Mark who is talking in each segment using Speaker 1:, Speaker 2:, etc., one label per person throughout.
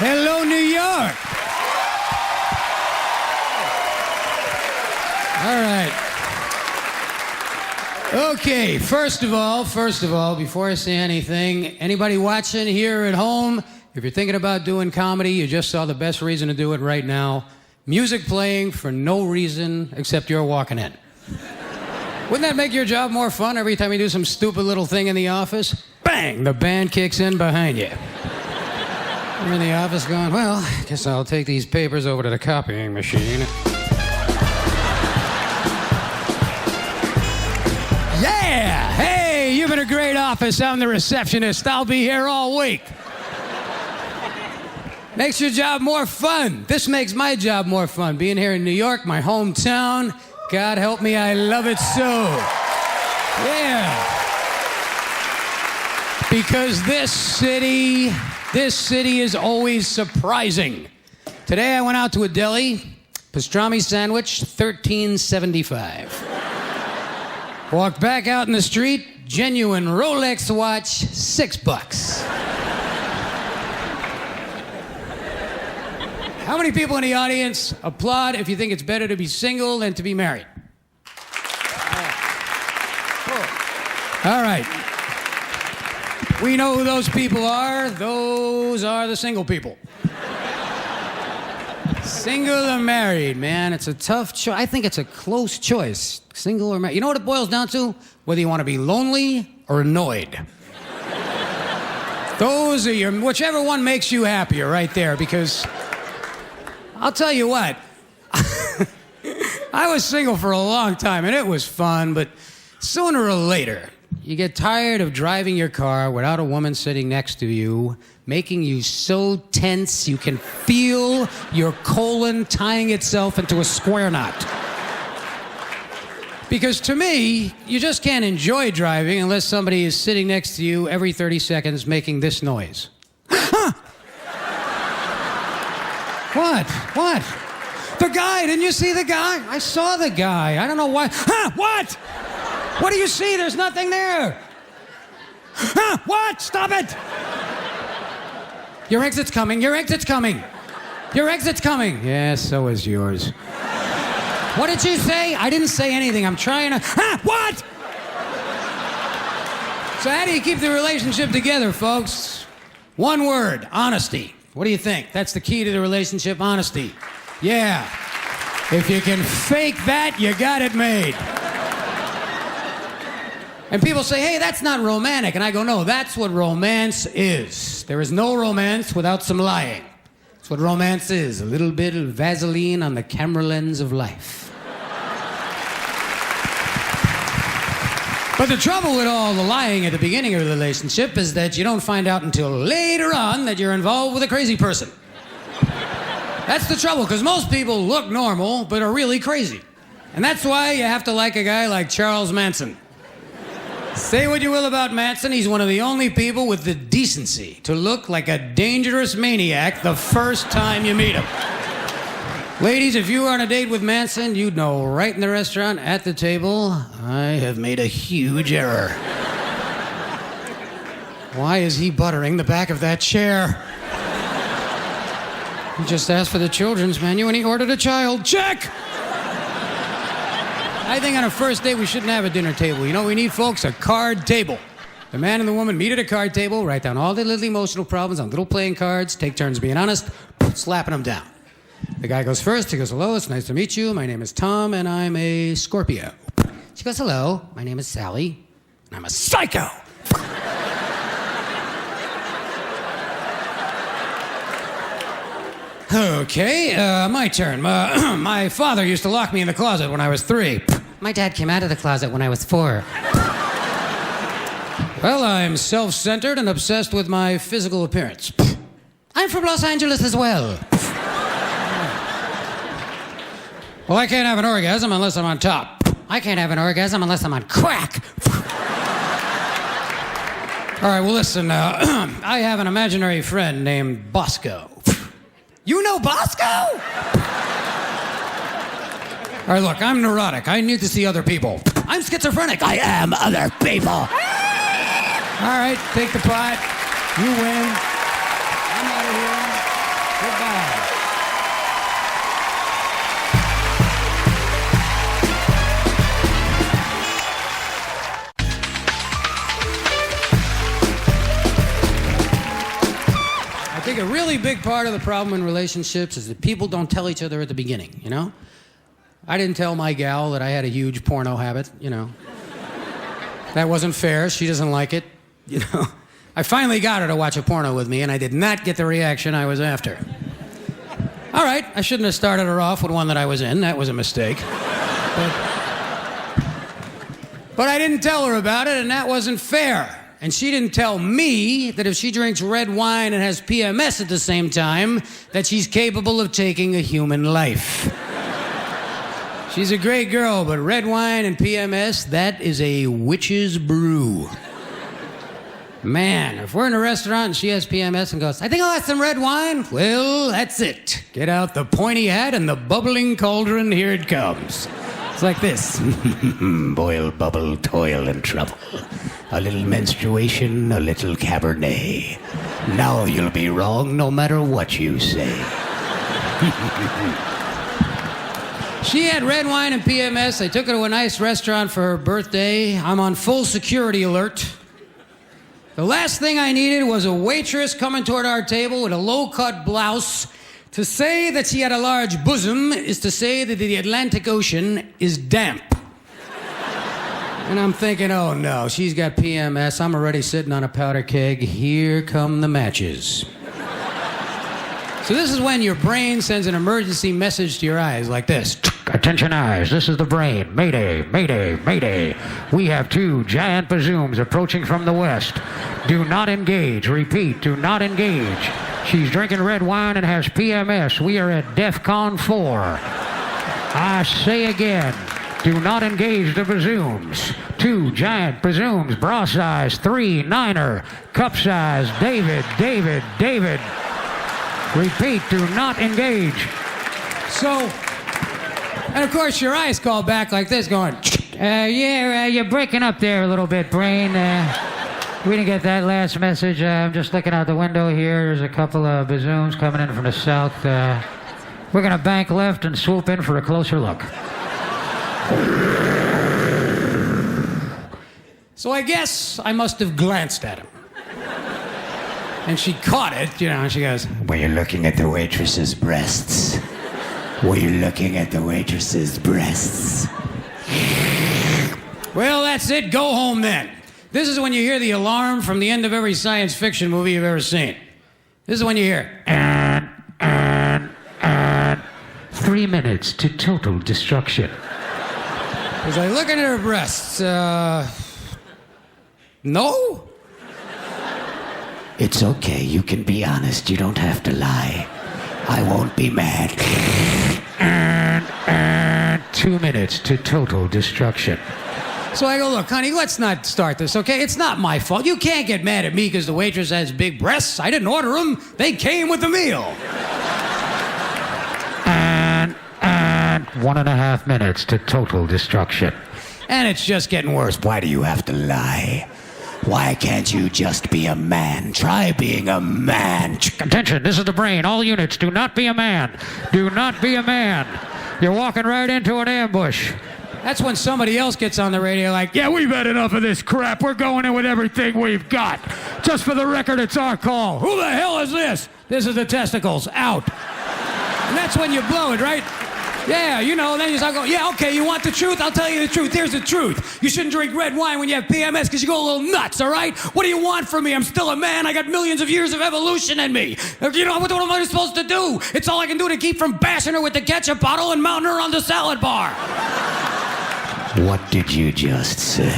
Speaker 1: Hello, New York. All right. Okay, first of all, before I say anything, anybody watching here at home, if you're thinking about doing comedy, you just saw the best reason to do it right now. Music playing for no reason except you're walking in. Wouldn't that make your job more fun every time you do some stupid little thing in the office? Bang! The band kicks in behind you. You're in the office going, well, I guess I'll take these papers over to the copying machine. Yeah! Hey, you've been a great office. I'm the receptionist. I'll be here all week. Makes your job more fun. This makes my job more fun. Being here in New York, my hometown. God help me, I love it so. Yeah. Because this city is always surprising. Today I went out to a deli, pastrami sandwich, $13.75. Walked back out in the street, genuine Rolex watch, $6. How many people in the audience applaud if you think it's better to be single than to be married? Cool. All right. We know who those people are. Those are the single people. Single or married, man. It's a tough choice. I think it's a close choice. Single or married. You know what it boils down to? Whether you want to be lonely or annoyed. Those are your... Whichever one makes you happier right there, because... I'll tell you what. I was single for a long time, and it was fun, but sooner or later... You get tired of driving your car without a woman sitting next to you, making you so tense you can feel your colon tying itself into a square knot. Because to me, you just can't enjoy driving unless somebody is sitting next to you every 30 seconds making this noise. Huh? What? The guy, didn't you see the guy? I saw the guy. I don't know why. Huh? What? What do you see? There's nothing there. Huh? What? Stop it! Your exit's coming. Your exit's coming. Your exit's coming. Yeah, so is yours. What did you say? I didn't say anything. I'm trying to... Huh? What? So how do you keep the relationship together, folks? One word, honesty. What do you think? That's the key to the relationship, honesty. Yeah. If you can fake that, you got it made. And people say, hey, that's not romantic. And I go, no, that's what romance is. There is no romance without some lying. That's what romance is, a little bit of Vaseline on the camera lens of life. But the trouble with all the lying at the beginning of the relationship is that you don't find out until later on that you're involved with a crazy person. That's the trouble, because most people look normal, but are really crazy. And that's why you have to like a guy like Charles Manson. Say what you will about Manson, he's one of the only people with the decency to look like a dangerous maniac the first time you meet him. Ladies, if you were on a date with Manson, you'd know right in the restaurant, at the table, I have made a huge error. Why is he buttering the back of that chair? He just asked for the children's menu and he ordered a child. Check! I think on a first date, we shouldn't have a dinner table. You know what we need, folks? A card table. The man and the woman meet at a card table, write down all their little emotional problems on little playing cards, take turns being honest, slapping them down. The guy goes first. He goes, hello, it's nice to meet you. My name is Tom, and I'm a Scorpio. She goes, hello, my name is Sally, and I'm a psycho. Okay, my turn. My father used to lock me in the closet when I was 3. My dad came out of the closet when I was 4. Well, I'm self-centered and obsessed with my physical appearance. I'm from Los Angeles as well. Well, I can't have an orgasm unless I'm on top. I can't have an orgasm unless I'm on crack. All right, well, listen, I have an imaginary friend named Bosco. You know Bosco? All right, look, I'm neurotic. I need to see other people. I'm schizophrenic. I am other people. All right, take the pot. You win. I'm out of here. think a really big part of the problem in relationships is that people don't tell each other at the beginning, you know? I didn't tell my gal that I had a huge porno habit, you know. That wasn't fair. She doesn't like it, you know. I finally got her to watch a porno with me, and I did not get the reaction I was after. All right, I shouldn't have started her off with one that I was in. That was a mistake. But I didn't tell her about it, and that wasn't fair. And she didn't tell me that if she drinks red wine and has PMS at the same time, that she's capable of taking a human life. She's a great girl, but red wine and PMS, that is a witch's brew. Man, if we're in a restaurant and she has PMS and goes, I think I'll have some red wine, well, that's it. Get out the pointy hat and the bubbling cauldron, here it comes. It's like this. Boil, bubble, toil, and trouble. A little menstruation, a little Cabernet. Now you'll be wrong no matter what you say. She had red wine and PMS. I took her to a nice restaurant for her birthday. I'm on full security alert. The last thing I needed was a waitress coming toward our table with a low-cut blouse. To say that she had a large bosom is to say that the Atlantic Ocean is damp. And I'm thinking, oh no, she's got PMS. I'm already sitting on a powder keg. Here come the matches. So this is when your brain sends an emergency message to your eyes like this. Attention eyes, this is the brain. Mayday, mayday, mayday. We have 2 giant bazooms approaching from the west. Do not engage. Repeat, do not engage. She's drinking red wine and has PMS. We are at DEFCON 4. I say again, do not engage the bazooms. 2 giant bazooms, bra size, 3 niner, cup size, David, David, David. Repeat, do not engage. So, and of course your eyes call back like this going, you're breaking up there a little bit, brain. We didn't get that last message. I'm just looking out the window here. There's a couple of bazooms coming in from the south. We're going to bank left and swoop in for a closer look. So I guess I must have glanced at him. And she caught it, you know, and she goes, were you looking at the waitress's breasts? Were you looking at the waitress's breasts? Well, that's it. Go home then. This is when you hear the alarm from the end of every science fiction movie you've ever seen. This is when you hear, 3 minutes to total destruction. As I look at her breasts, no? It's okay. You can be honest. You don't have to lie. I won't be mad. 2 minutes to total destruction. So I go, look, honey, let's not start this, okay? It's not my fault. You can't get mad at me because the waitress has big breasts. I didn't order them. They came with the meal. And 1.5 minutes to total destruction. And it's just getting worse. Why do you have to lie? Why can't you just be a man? Try being a man. Attention, this is the brain. All units, do not be a man. Do not be a man. You're walking right into an ambush. That's when somebody else gets on the radio like, yeah, we've had enough of this crap. We're going in with everything we've got. Just for the record, it's our call. Who the hell is this? This is the testicles. Out. And that's when you blow it, right? Yeah, you know, then you start going, yeah, okay, you want the truth? I'll tell you the truth. Here's the truth. You shouldn't drink red wine when you have PMS because you go a little nuts, all right? What do you want from me? I'm still a man. I got millions of years of evolution in me. You know, what am I supposed to do? It's all I can do to keep from bashing her with the ketchup bottle and mounting her on the salad bar. What did you just say?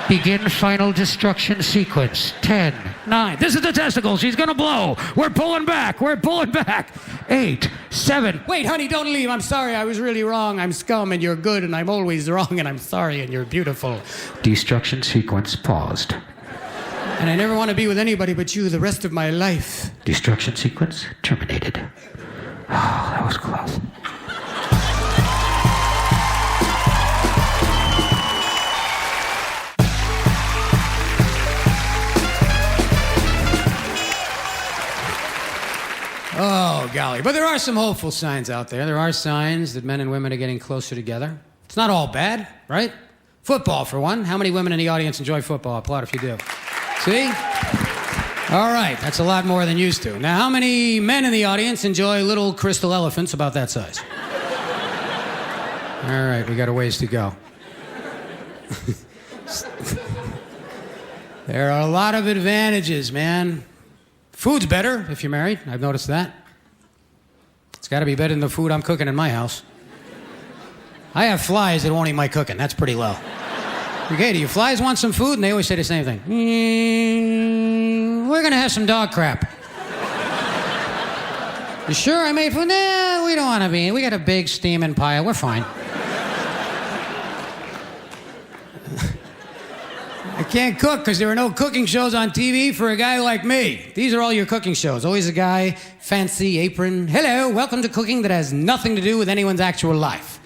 Speaker 1: Begin final destruction sequence. 10, 9. This is the testicles. She's gonna blow. We're pulling back. We're pulling back. 8, 7. Wait, honey, don't leave. I'm sorry. I was really wrong. I'm scum and you're good and I'm always wrong and I'm sorry and you're beautiful. Destruction sequence paused. And I never want to be with anybody but you the rest of my life. Destruction sequence terminated. Oh, that was close. Oh, golly. But there are some hopeful signs out there. There are signs that men and women are getting closer together. It's not all bad, right? Football, for one. How many women in the audience enjoy football? Applaud if you do. See? All right, that's a lot more than used to. Now, how many men in the audience enjoy little crystal elephants about that size? All right, we got a ways to go. There are a lot of advantages, man. Food's better if you're married. I've noticed that. It's got to be better than the food I'm cooking in my house. I have flies that won't eat my cooking. That's pretty low. Okay, do your flies want some food? And they always say the same thing. We're going to have some dog crap. You sure I made food? Nah, we don't want to be. We got a big steaming pile. We're fine. I can't cook because there are no cooking shows on TV for a guy like me. These are all your cooking shows. Always a guy, fancy apron. Hello, welcome to cooking that has nothing to do with anyone's actual life.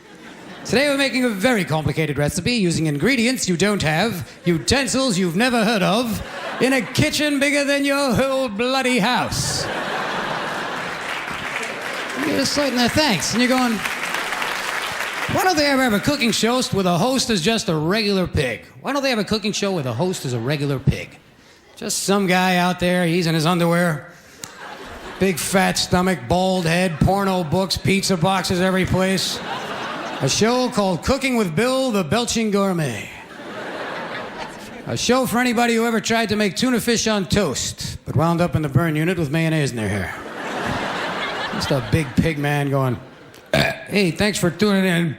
Speaker 1: Today we're making a very complicated recipe using ingredients you don't have, utensils you've never heard of, in a kitchen bigger than your whole bloody house. You're just sitting there, thanks. And you're going, why don't they ever have a cooking show where the host is just a regular pig? Why don't they have a cooking show where the host is a regular pig? Just some guy out there, he's in his underwear, big fat stomach, bald head, porno books, pizza boxes every place. A show called Cooking with Bill, the Belching Gourmet. A show for anybody who ever tried to make tuna fish on toast, but wound up in the burn unit with mayonnaise in their hair. Just a big pig man going, hey, thanks for tuning in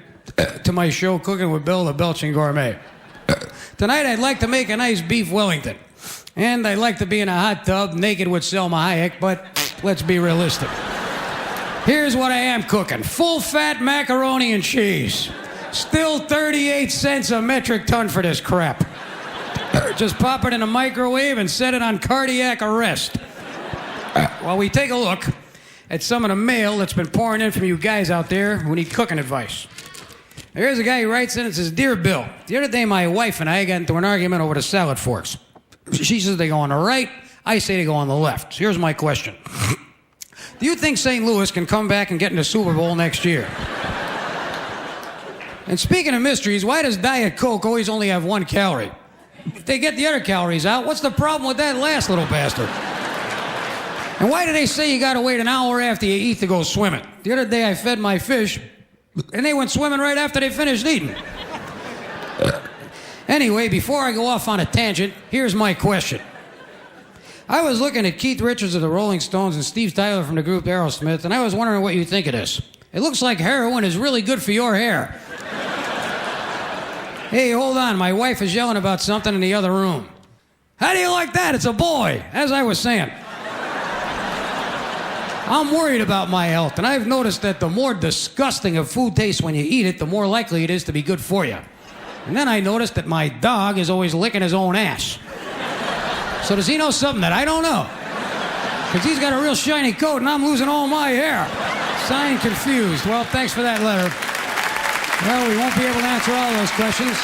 Speaker 1: to my show, Cooking with Bill, the Belching Gourmet. Tonight, I'd like to make a nice beef Wellington. And I'd like to be in a hot tub naked with Selma Hayek, but let's be realistic. Here's what I am cooking. Full-fat macaroni and cheese. Still 38 cents a metric ton for this crap. Just pop it in a microwave and set it on cardiac arrest. While we take a look at some of the mail that's been pouring in from you guys out there who need cooking advice. Here's a guy who writes in and says, Dear Bill, the other day my wife and I got into an argument over the salad forks. She says they go on the right, I say they go on the left. So here's my question. Do you think St. Louis can come back and get in the Super Bowl next year? And speaking of mysteries, why does Diet Coke always only have 1 calorie? If they get the other calories out, what's the problem with that last little bastard? And why do they say you gotta wait an hour after you eat to go swimming? The other day I fed my fish, and they went swimming right after they finished eating. Anyway, before I go off on a tangent, here's my question. I was looking at Keith Richards of the Rolling Stones and Steve Tyler from the group Aerosmith, and I was wondering what you think of this. It looks like heroin is really good for your hair. Hey, hold on, my wife is yelling about something in the other room. How do you like that? It's a boy, as I was saying. I'm worried about my health, and I've noticed that the more disgusting a food tastes when you eat it, the more likely it is to be good for you. And then I noticed that my dog is always licking his own ass. So does he know something that I don't know? Because he's got a real shiny coat and I'm losing all my hair. Signed, confused. Well, thanks for that letter. Well, we won't be able to answer all those questions.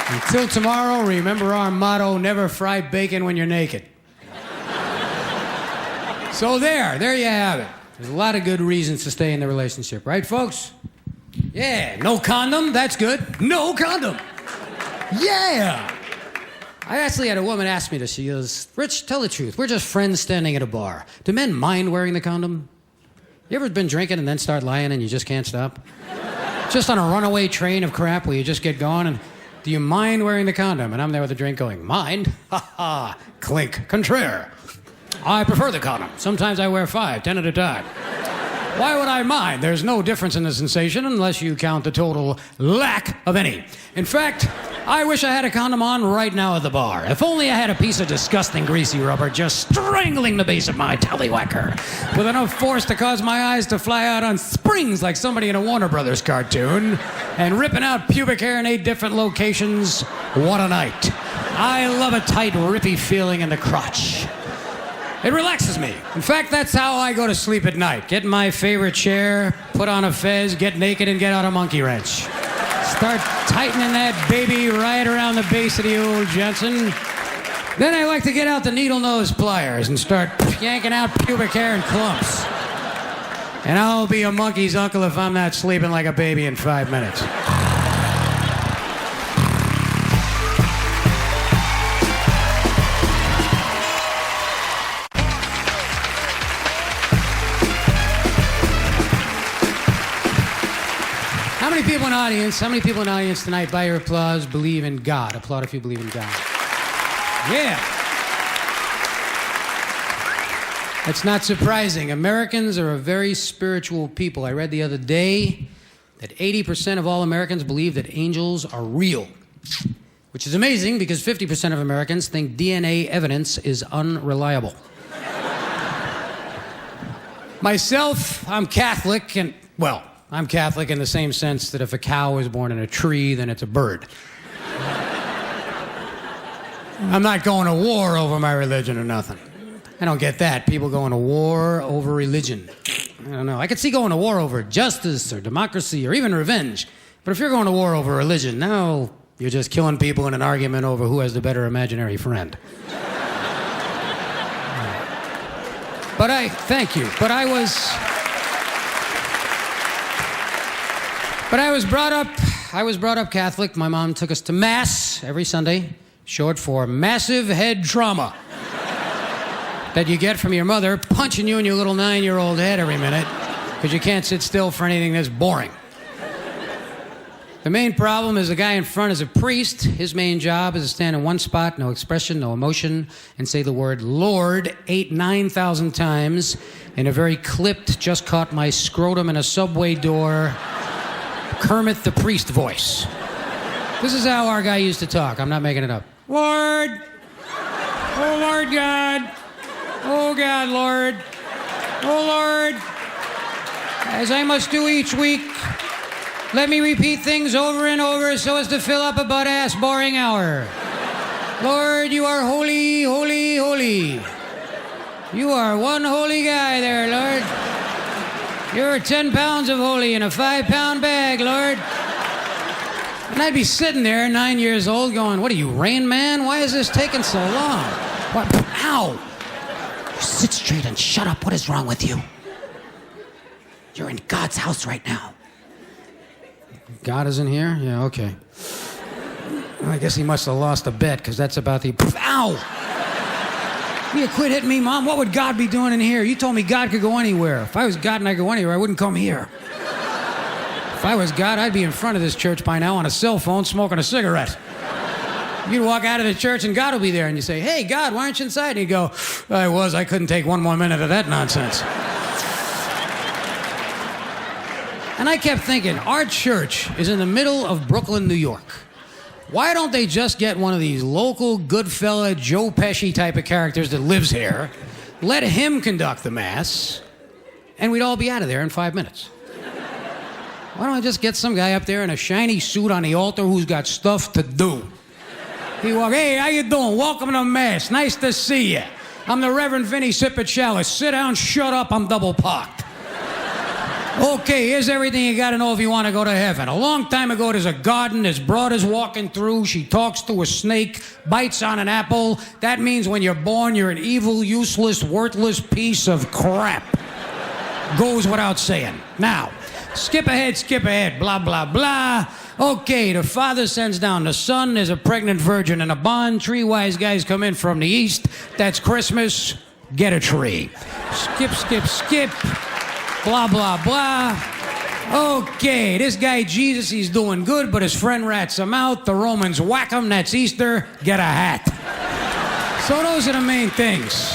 Speaker 1: Until tomorrow, remember our motto, never fry bacon when you're naked. So there you have it. There's a lot of good reasons to stay in the relationship, right, folks? Yeah, no condom, that's good. No condom. Yeah! I actually had a woman ask me this. She goes, Rich, tell the truth. We're just friends standing at a bar. Do men mind wearing the condom? You ever been drinking and then start lying and you just can't stop? Just on a runaway train of crap where you just get going and do you mind wearing the condom? And I'm there with a drink going, mind? Ha ha, clink, contraire. I prefer the condom. Sometimes I wear 5, 10 at a time. Why would I mind? There's no difference in the sensation unless you count the total lack of any. In fact, I wish I had a condom on right now at the bar. If only I had a piece of disgusting greasy rubber just strangling the base of my tallywhacker with enough force to cause my eyes to fly out on springs like somebody in a Warner Brothers cartoon and ripping out pubic hair in 8 different locations. What a night. I love a tight, rippy feeling in the crotch. It relaxes me. In fact, that's how I go to sleep at night. Get in my favorite chair, put on a fez, get naked, and get out a monkey wrench. Start tightening that baby right around the base of the old Jensen. Then I like to get out the needle nose pliers and start yanking out pubic hair in clumps. And I'll be a monkey's uncle if I'm not sleeping like a baby in 5 minutes. in the audience, how many people in the audience tonight, by your applause, believe in God? Applaud if you believe in God. Yeah. It's not surprising. Americans are a very spiritual people. I read the other day that 80% of all Americans believe that angels are real, which is amazing because 50% of Americans think DNA evidence is unreliable. Myself, I'm Catholic, and, well, I'm Catholic in the same sense that if a cow is born in a tree, then it's a bird. I'm not going to war over my religion or nothing. I don't get that. People going to war over religion. I don't know. I could see going to war over justice or democracy or even revenge. But if you're going to war over religion, now you're just killing people in an argument over who has the better imaginary friend. Thank you. But I was brought up Catholic. My mom took us to Mass every Sunday, short for massive head trauma that you get from your mother punching you in your little 9-year-old head every minute because you can't sit still for anything that's boring. The main problem is the guy in front is a priest. His main job is to stand in one spot, no expression, no emotion, and say the word Lord 9,000 times in a very clipped, just caught my scrotum in a subway door, Kermit the Priest voice. This is how our guy used to talk. I'm not making it up. Lord, oh Lord God, oh God, Lord, oh Lord, as I must do each week, let me repeat things over and over so as to fill up a butt-ass boring hour. Lord, you are holy, holy, holy. You are one holy guy there, Lord. You're 10 pounds of holy in a 5-pound bag, Lord. And I'd be sitting there, 9 years old, going, what are you, Rain Man? Why is this taking so long? What? Ow! Sit straight and shut up. What is wrong with you? You're in God's house right now. God is in here? Yeah, okay. I guess he must have lost a bet, because that's about the... Ow! You quit hitting me, Mom. What would God be doing in here? You told me God could go anywhere. If I was God and I could go anywhere, I wouldn't come here. If I was God, I'd be in front of this church by now on a cell phone smoking a cigarette. You'd walk out of the church and God will be there, and you say, hey, God, why aren't you inside? And he'd go, I couldn't take one more minute of that nonsense. And I kept thinking, our church is in the middle of Brooklyn, New York. Why don't they just get one of these local good fella Joe Pesci type of characters that lives here, let him conduct the Mass, and we'd all be out of there in 5 minutes? Why don't I just get some guy up there in a shiny suit on the altar who's got stuff to do? He walk, hey, how you doing? Welcome to Mass. Nice to see you. I'm the Reverend Vinny Sipichalis. Sit down, shut up, I'm double parked. Okay, here's everything you gotta know if you want to go to heaven. A long time ago, there's a garden, this broad is walking through, she talks to a snake, bites on an apple. That means when you're born, you're an evil, useless, worthless piece of crap. Goes without saying. Now, skip ahead, blah, blah, blah. Okay, the father sends down the son, there's a pregnant virgin in a barn, 3 wise guys come in from the east, that's Christmas, get a tree. Skip. Blah, blah, blah. Okay, this guy Jesus, he's doing good, but his friend rats him out. The Romans whack him, that's Easter, get a hat. So those are the main things.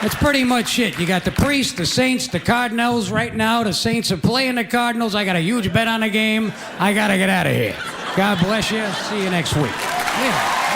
Speaker 1: That's pretty much it. You got the priests, the saints, the Cardinals. Right now, the Saints are playing the Cardinals. I got a huge bet on the game. I gotta get out of here. God bless you. See you next week. Yeah.